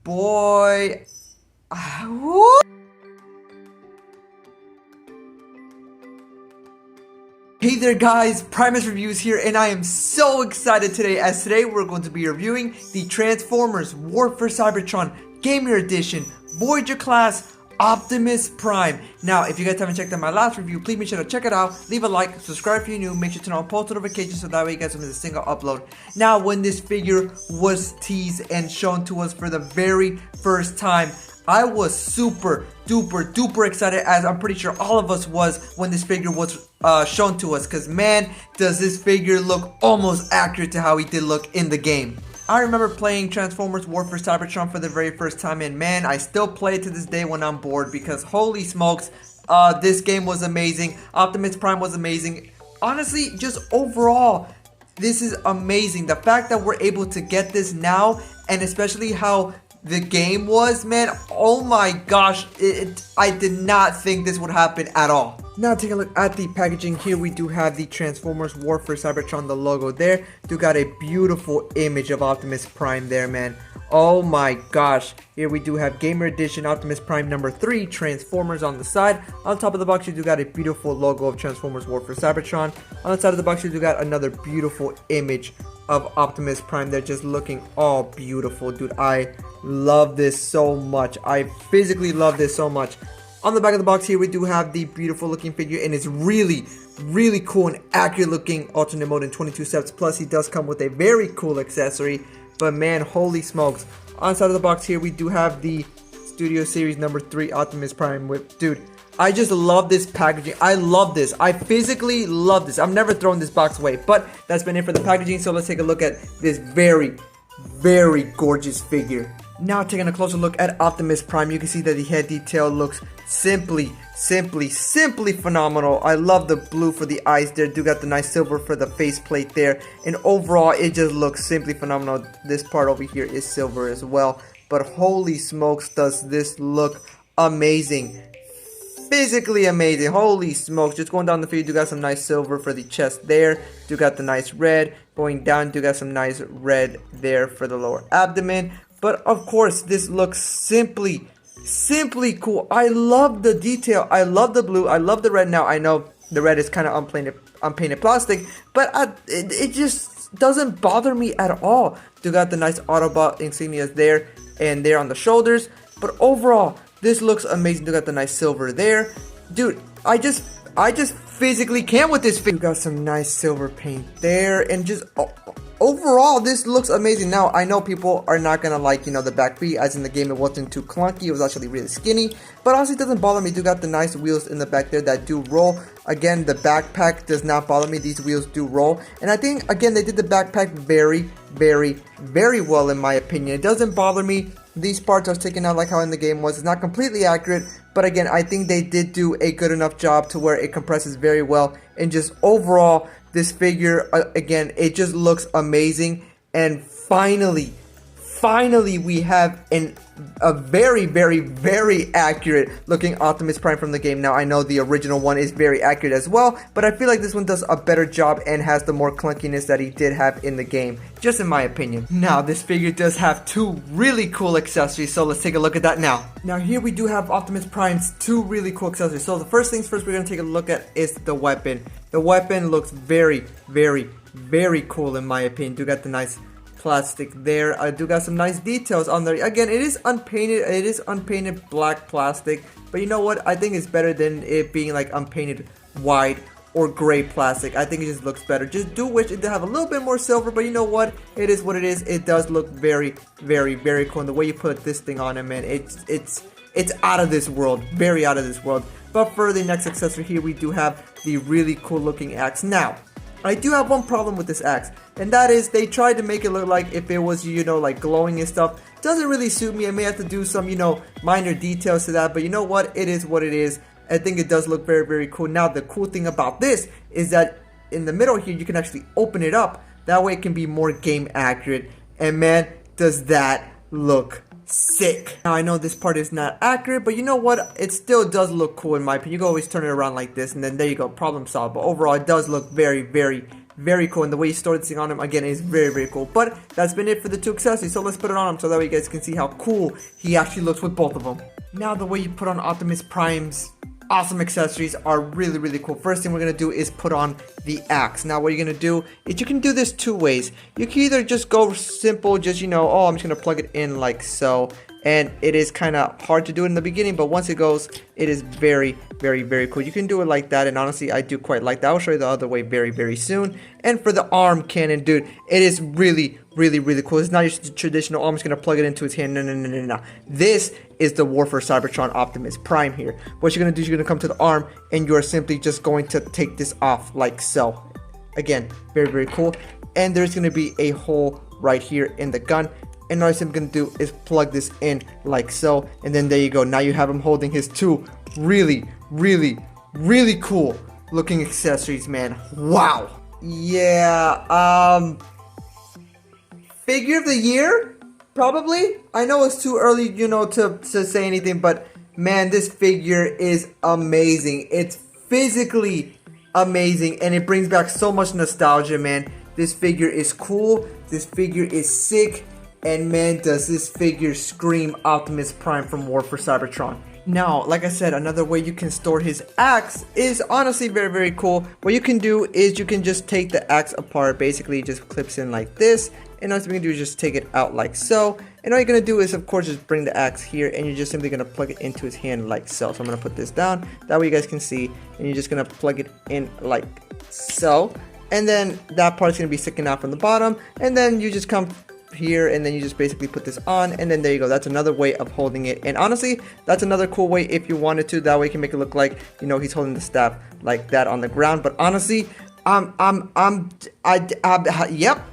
boy. Woo! Hey there guys, Primus Reviews here, and I am so excited today as today we're going to be reviewing the Transformers War for Cybertron Gamer Edition Voyager Class Optimus Prime. Now, if you guys haven't checked out my last review, please make sure to check it out, leave a like, subscribe if you're new, make sure to turn on post notifications so that way you guys don't miss a single upload. Now, when this figure was teased and shown to us for the very first time, I was super duper excited, as I'm pretty sure all of us was when this figure was shown to us, because man, does this figure look almost accurate to how he did look in the game. I remember playing Transformers War for Cybertron for the very first time, and man, I still play it to this day when I'm bored, because holy smokes, this game was amazing. Optimus Prime was amazing. Honestly, just overall, this is amazing. The fact that we're able to get this now, and especially how the game was, man, oh my gosh, I did not think this would happen at all. Now take a look at the packaging. Here we do have the Transformers War for Cybertron, the logo there. Do got a beautiful image of Optimus Prime there, man. Oh my gosh. Here we do have Gamer Edition Optimus Prime number 3, Transformers on the side. On top of the box you do got a beautiful logo of Transformers War for Cybertron. On the side of the box you do got another beautiful image of Optimus Prime there, just looking all beautiful. Dude, I love this so much. I physically love this so much. On the back of the box here we do have the beautiful looking figure, and it's really cool and accurate looking alternate mode in 22 steps. Plus he does come with a very cool accessory, but man, holy smokes. On the side of the box here we do have the Studio Series number 3 Optimus Prime whip. Dude, I just love this packaging. I love this. I physically love this. I'm never throwing this box away. But that's been it for the packaging. So let's take a look at this very gorgeous figure. Now taking a closer look at Optimus Prime, you can see that the head detail looks simply phenomenal. I love the blue for the eyes there. Do got the nice silver for the faceplate there. And overall, it just looks simply phenomenal. This part over here is silver as well. But holy smokes, does this look amazing. Physically amazing. Holy smokes. Just going down the figure, do got some nice silver for the chest there. Do got the nice red. Going down, do got some nice red there for the lower abdomen. But of course, this looks simply cool. I love the detail. I love the blue. I love the red. Now, I know the red is kind of unpainted plastic, but it just doesn't bother me at all. Do got the nice Autobot insignias there and there on the shoulders. But overall, this looks amazing. Do got the nice silver there. Dude, I just physically can't with this figure. Got some nice silver paint there, and just overall this looks amazing. Now I know people are not gonna like, you know, the back feet, as in the game it wasn't too clunky, it was actually really skinny, but honestly it doesn't bother me. Do got the nice wheels in the back there that do roll. Again, the backpack does not bother me. These wheels do roll, and I think again they did the backpack very well in my opinion. It doesn't bother me. These parts are taken out like how in the game was. It's not completely accurate, but again, I think they did do a good enough job to where it compresses very well. And just overall, this figure, again, it just looks amazing. And finally we have a very accurate looking Optimus Prime from the game. Now I know the original one is very accurate as well, but I feel like this one does a better job and has the more clunkiness that he did have in the game, just in my opinion. Now this figure does have two really cool accessories, so let's take a look at that now. Now here we do have Optimus Prime's two really cool accessories. So the first things first we're going to take a look at is the weapon. The weapon looks very cool in my opinion. Do got the nice plastic there. I do got some nice details on there. Again, it is unpainted black plastic, but you know what, I think it's better than it being like unpainted white or gray plastic. I think it just looks better. Just do wish it to have a little bit more silver, but you know what, it is what it is. It does look very cool, and the way you put this thing on it, man, it's out of this world, very out of this world. But for the next accessory here, we do have the really cool looking axe. Now I do have one problem with this axe, and that is they tried to make it look like if it was, you know, like glowing and stuff. Doesn't really suit me. I may have to do some, you know, minor details to that, but you know what, it is what it is. I think it does look very cool. Now the cool thing about this is that in the middle here you can actually open it up. That way it can be more game accurate, and man, does that look sick. Now I know this part is not accurate, but you know what, it still does look cool in my opinion. You can always turn it around like this, and then there you go, problem solved. But overall it does look very Very cool, and the way you store this thing on him, again, is very cool. But that's been it for the 2 accessories, so let's put it on him so that way you guys can see how cool he actually looks with both of them. Now, the way you put on Optimus Prime's awesome accessories are really cool. First thing we're gonna do is put on the axe. Now, what you're gonna do is you can do this 2 ways. You can either just go simple, just, you know, oh, I'm just gonna plug it in like so. And it is kind of hard to do it in the beginning, but once it goes, it is very cool. You can do it like that, and honestly, I do quite like that. I'll show you the other way very soon. And for the arm cannon, dude, it is really cool. It's not just traditional, oh, I'm just going to plug it into his hand. No. This is the War for Cybertron Optimus Prime here. What you're going to do is you're going to come to the arm, and you're simply just going to take this off like so. Again, very cool. And there's going to be a hole right here in the gun. And all I'm going to do is plug this in like so. And then there you go. Now you have him holding his 2 really cool looking accessories, man. Wow. Yeah, figure of the year? Probably. I know it's too early, you know, to say anything. But, man, this figure is amazing. It's physically amazing. And it brings back so much nostalgia, man. This figure is cool. This figure is sick. And man, does this figure scream Optimus Prime from War for Cybertron. Now, like I said, another way you can store his axe is honestly very cool. What you can do is you can just take the axe apart. Basically, it just clips in like this. And all you're going to do is just take it out like so. And all you're going to do is, of course, just bring the axe here. And you're just simply going to plug it into his hand like so. So I'm going to put this down. That way you guys can see. And you're just going to plug it in like so. And then that part's going to be sticking out from the bottom. And then you just come here, and then you just basically put this on, and then there you go. That's another way of holding it. And honestly, that's another cool way if you wanted to. That way you can make it look like, you know, he's holding the staff like that on the ground. But honestly,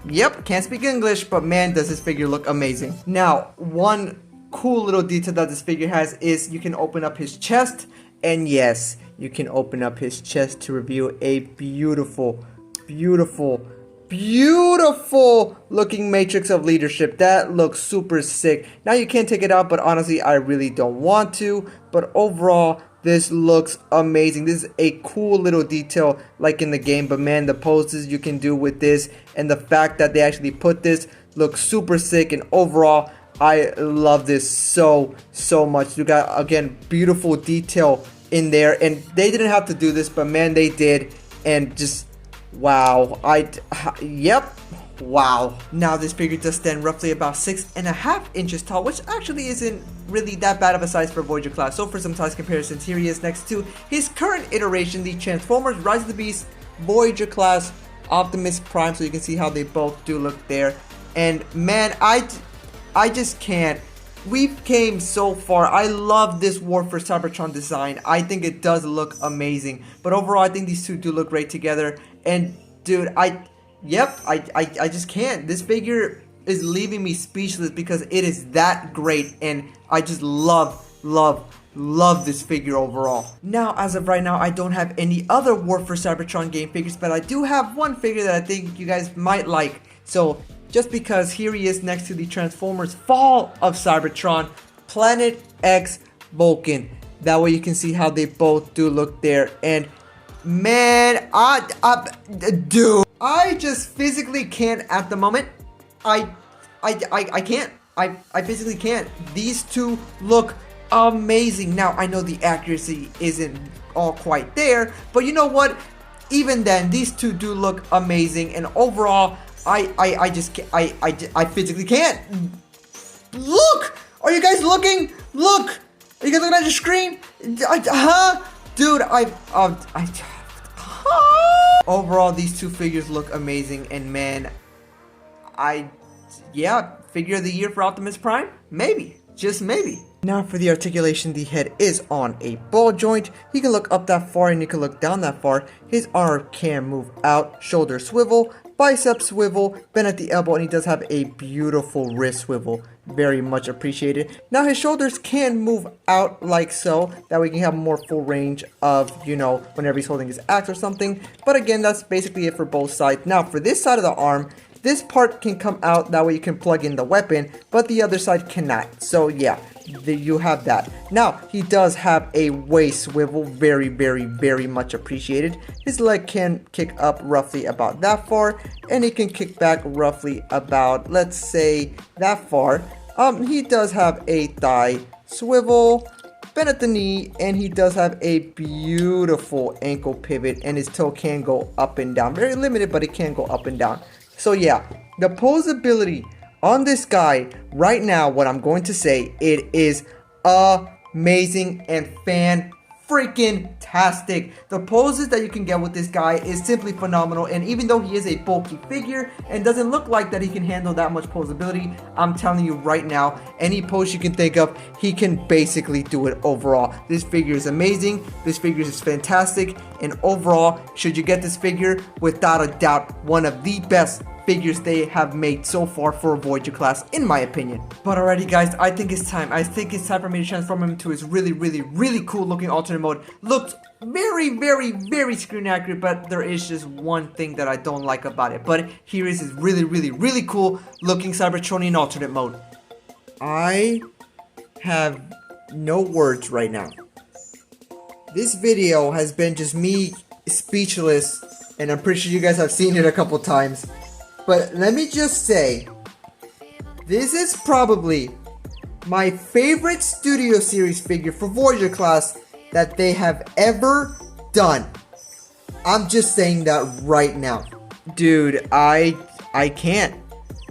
yep, can't speak English, but man, does this figure look amazing. Now, one cool little detail that this figure has is you can open up his chest, and yes, you can open up his chest to reveal a beautiful looking matrix of leadership. That looks super sick. Now you can't take it out, but honestly, I really don't want to. But overall, this looks amazing. This is a cool little detail like in the game, but man, the poses you can do with this and the fact that they actually put this looks super sick. And overall, I love this so much. You got, again, beautiful detail in there, and they didn't have to do this, but man, they did. And just wow. Wow. Now this figure does stand roughly about 6.5 inches tall, which actually isn't really that bad of a size for Voyager class. So for some size comparisons, here he is next to his current iteration, the Transformers Rise of the Beast Voyager class Optimus Prime. So you can see how they both do look there. And man, I just can't. We've came so far. I love this War for Cybertron design. I think it does look amazing. But overall, I think these two do look great together. And dude, I just can't. This figure is leaving me speechless because it is that great. And I just love this figure overall. Now, as of right now, I don't have any other War for Cybertron game figures, but I do have one figure that I think you guys might like. So just because here he is next to the Transformers Fall of Cybertron, Planet X Vulcan. That way you can see how they both do look there. And man, dude, I just physically can't at the moment. I can't. I physically can't. These two look amazing. Now, I know the accuracy isn't all quite there, but you know what? Even then, these two do look amazing. And overall, I just can't. I physically can't. Look! Are you guys looking? Look! Are you guys looking at your screen? Huh? Dude, overall, these two figures look amazing, and man, yeah, figure of the year for Optimus Prime? Maybe. Just maybe. Now for the articulation, the head is on a ball joint. He can look up that far and you can look down that far. His arm can move out, shoulder swivel, bicep swivel, bend at the elbow, and he does have a beautiful wrist swivel. Very much appreciated. Now his shoulders can move out like so. That way he can have more full range of, you know, whenever he's holding his axe or something. But again, that's basically it for both sides. Now for this side of the arm, this part can come out, that way you can plug in the weapon, but the other side cannot. So yeah, you have that. Now, he does have a waist swivel, very much appreciated. His leg can kick up roughly about that far, and he can kick back roughly about, let's say, that far. He does have a thigh swivel, bend at the knee, and he does have a beautiful ankle pivot, and his toe can go up and down. Very limited, but it can go up and down. So yeah, the poseability on this guy right now, what I'm going to say, it is amazing and fan-freaking-tastic. The poses that you can get with this guy is simply phenomenal, and even though he is a bulky figure and doesn't look like that he can handle that much posability, I'm telling you right now, any pose you can think of, he can basically do it overall. This figure is amazing, this figure is fantastic, and overall, should you get this figure, without a doubt, one of the best figures they have made so far for a Voyager class, in my opinion. But alrighty guys, I think it's time for me to transform him to his really cool looking alternate mode. Looks very screen accurate, but there is just one thing that I don't like about it. But here is his really cool looking Cybertronian alternate mode. I have no words right now. This video has been just me speechless, and I'm pretty sure you guys have seen it a couple times. But let me just say, this is probably my favorite Studio Series figure for Voyager class that they have ever done. I'm just saying that right now. Dude, I can't.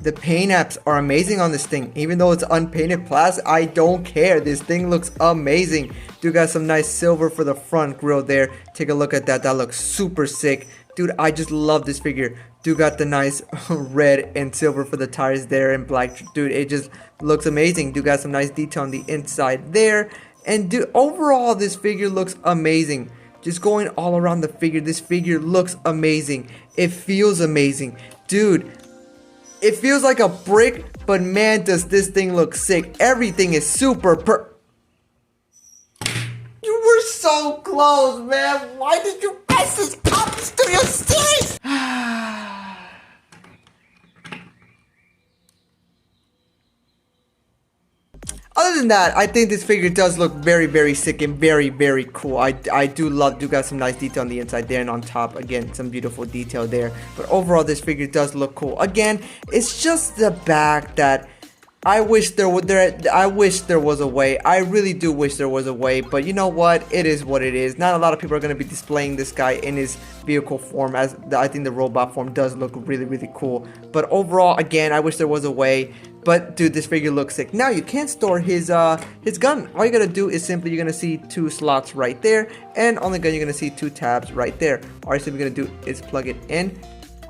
The paint apps are amazing on this thing. Even though it's unpainted plastic, I don't care. This thing looks amazing. Dude got some nice silver for the front grille there. Take a look at that. That looks super sick. Dude, I just love this figure. Dude got the nice red and silver for the tires there and black. Dude, it just looks amazing. Dude got some nice detail on the inside there. And dude, overall, this figure looks amazing. Just going all around the figure, this figure looks amazing. It feels amazing. Dude, it feels like a brick, but man, does this thing look sick. Everything is super You were so close, man. Why did you mess this up, Studio Series? Other than that, I think this figure does look very sick and very cool. I do got some nice detail on the inside there, and on top, again, some beautiful detail there. But overall, this figure does look cool. Again, it's just the back that I wish there was a way. I really do wish there was a way, but you know what? It is what it is. Not a lot of people are going to be displaying this guy in his vehicle form, as I think the robot form does look really cool. But overall, again, I wish there was a way. But dude, this figure looks sick. Now you can't store his gun. All you gotta do is simply, you're gonna see 2 slots right there, and on the gun you're gonna see 2 tabs right there. All you're simply gonna do is plug it in,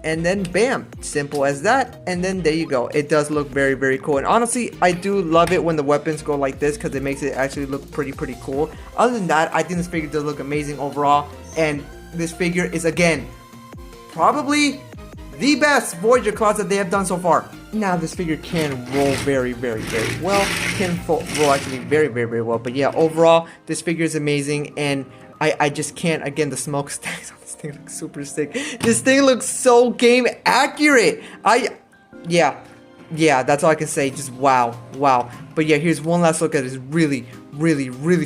and then bam, simple as that. And then there you go. It does look very cool. And honestly, I do love it when the weapons go like this, because it makes it actually look pretty cool. Other than that, I think this figure does look amazing overall, and this figure is, again, probably the best Voyager class that they have done so far. Now this figure can roll very well. Can roll actually very well. But yeah, overall, this figure is amazing, and I just can't. Again, the smokestacks on this thing look super sick. This thing looks so game accurate. Yeah, that's all I can say. Just wow. But yeah, here's one last look at this really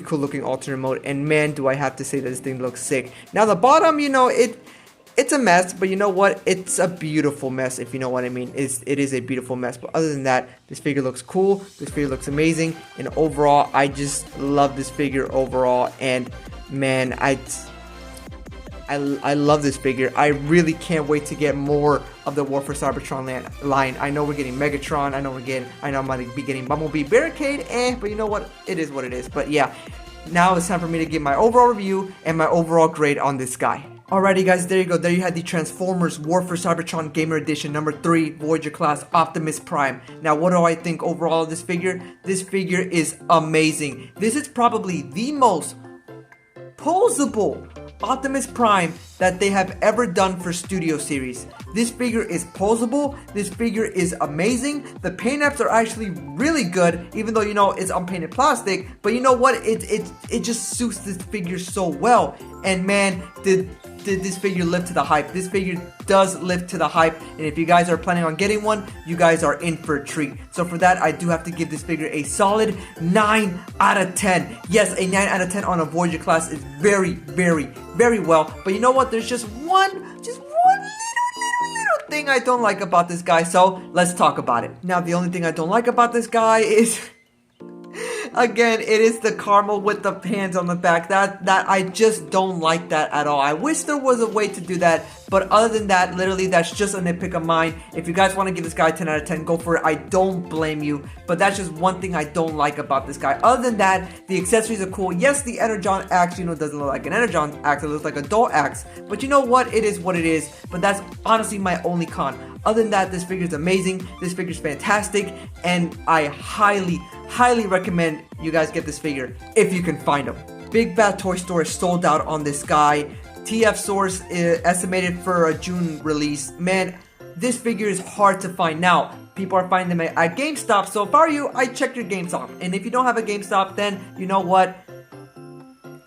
cool looking alternate mode, and man, do I have to say that this thing looks sick. Now the bottom, you know, it's a mess, but you know what? It's a beautiful mess, if you know what I mean. It is a beautiful mess. But other than that, this figure looks cool. This figure looks amazing. And overall, I just love this figure overall. And man, I love this figure. I really can't wait to get more of the War for Cybertron line. I know we're getting Megatron. I know I might be getting Bumblebee Barricade. But you know what? It is what it is. But yeah, now it's time for me to give my overall review and my overall grade on this guy. Alrighty guys, there you go. There you had the Transformers War for Cybertron Gamer Edition number 3 Voyager Class Optimus Prime. Now what do I think overall of this figure? This figure is amazing. This is probably the most posable Optimus Prime that they have ever done for Studio Series. This figure is posable. This figure is amazing. The paint apps are actually really good, even though, you know, it's unpainted plastic. But you know what? It just suits this figure so well. And man, did this figure live to the hype. This figure does live to the hype, and if you guys are planning on getting one, you guys are in for a treat. So for that, I do have to give this figure a solid 9 out of 10. Yes, a 9 out of 10 on a Voyager class is very, very, very well. But you know what? There's just one little thing I don't like about this guy, so let's talk about it. Now, the only thing I don't like about this guy is again, it is the caramel with the hands on the back. That I just don't like that at all. I wish there was a way to do that, but other than that, literally, that's just a nitpick of mine. If you guys want to give this guy 10 out of 10, go for it. I don't blame you, but that's just one thing I don't like about this guy. Other than that, the accessories are cool. Yes, the Energon axe, you know, doesn't look like an Energon axe. It looks like a dull axe, but you know what? It is what it is, but that's honestly my only con. Other than that, this figure is amazing. This figure is fantastic, and I highly recommend you guys get this figure if you can find them. Big Bad Toy Store is sold out on this guy. TF Source is estimated for a June release. Man, this figure is hard to find now. People are finding them at GameStop, so if I were you, I'd check your GameStop. And if you don't have a GameStop, then you know what?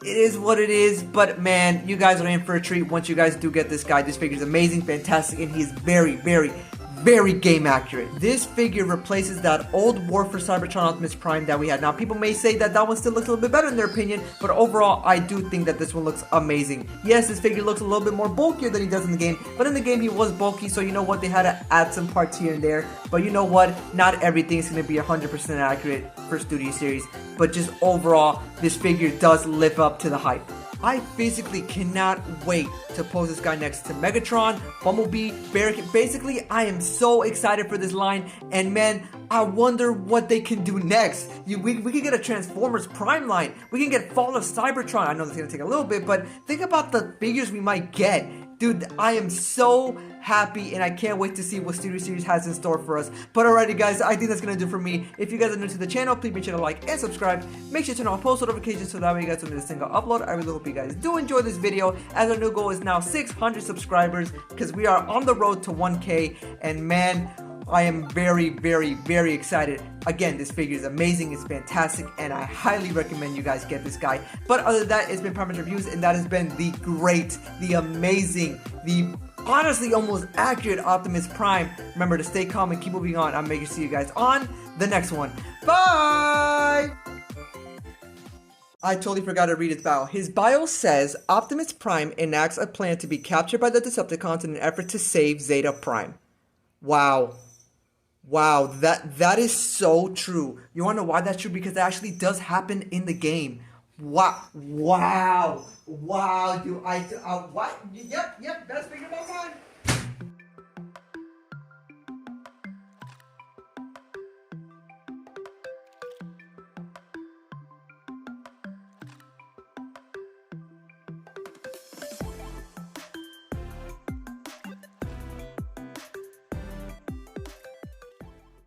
It is what it is, but man, you guys are in for a treat once you guys do get this guy. This figure is amazing, fantastic, and he's very, very, very game accurate. This figure replaces that old War for Cybertron Optimus Prime that we had. Now, people may say that one still looks a little bit better in their opinion, but overall, I do think that this one looks amazing. Yes, this figure looks a little bit more bulkier than he does in the game, but in the game, he was bulky, so you know what? They had to add some parts here and there, but you know what? Not everything is going to be 100% accurate for Studio Series, but just overall, this figure does live up to the hype. I physically cannot wait to pose this guy next to Megatron, Bumblebee, Barricade. Basically, I am so excited for this line, and man, I wonder what they can do next. We can get a Transformers Prime line. We can get Fall of Cybertron. I know that's going to take a little bit, but think about the figures we might get. Dude, I am so happy, and I can't wait to see what Studio Series has in store for us. But alrighty, guys, I think that's going to do for me. If you guys are new to the channel, please make sure to like and subscribe. Make sure to turn on post notifications so that way you guys don't miss a single upload. I really hope you guys do enjoy this video, as our new goal is now 600 subscribers, because we are on the road to 1K, and man, I am very, very, very excited. Again, this figure is amazing, it's fantastic, and I highly recommend you guys get this guy. But other than that, it's been Primus Reviews, and that has been the great, the amazing, the honestly almost accurate Optimus Prime. Remember to stay calm and keep moving on. I'm making sure to see you guys on the next one. Bye! I totally forgot to read his bio. His bio says, Optimus Prime enacts a plan to be captured by the Decepticons in an effort to save Zeta Prime. Wow. Wow, that is so true. You wanna know why that's true? Because it actually does happen in the game. Wow, dude, what? Yep, best figure of all time.